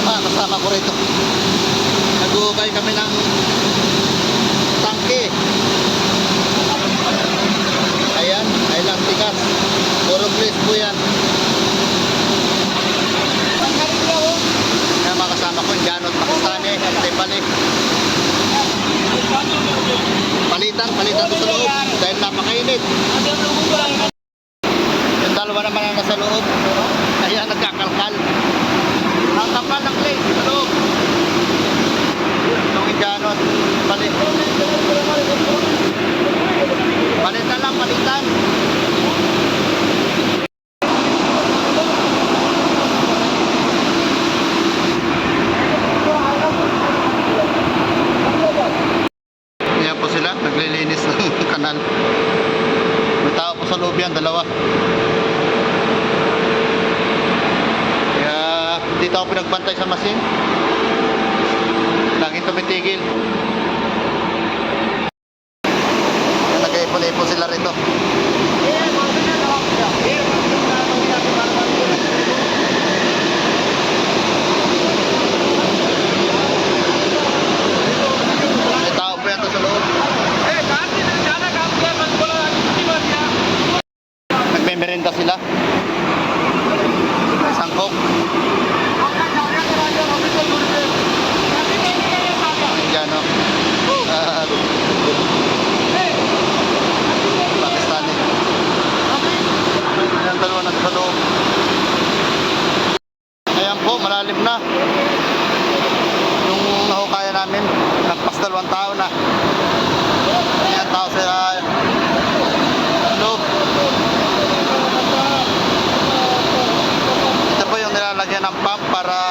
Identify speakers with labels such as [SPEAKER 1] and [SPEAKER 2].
[SPEAKER 1] mga kasama ko rito. Nag-uukay kami ng tangke. Ayan, ay lang tigas. Puro place po yan. Ayan mga kasama ko, Indiano at Pakistani. Balik. Palitan ko sa loob dahil napakainit. Yung dalawa naman ang nasa loob. Ayan, nagkakalkal. Ang kapal ng clay sa loob. Itong Indiano at balik. Palitan lang, palitan. Ayan po sila, naglilinis ng kanal. May tao po sa loob yan, dalawa. Kaya dito ako pinagbantay sa masin. Laging tumitigil. Nag-ipon-ipon sila rito. May tao po yan sa loob. Nagme-merenda sila. Sangkok. Indiano. Pakistani. Ayan, dalawa nasa loob. Ayan po, malalim na. Yung nahukaya namin, nagpas 2 tao na. Ayan, tao sila loob. Ito po yung nilalagyan ng pump para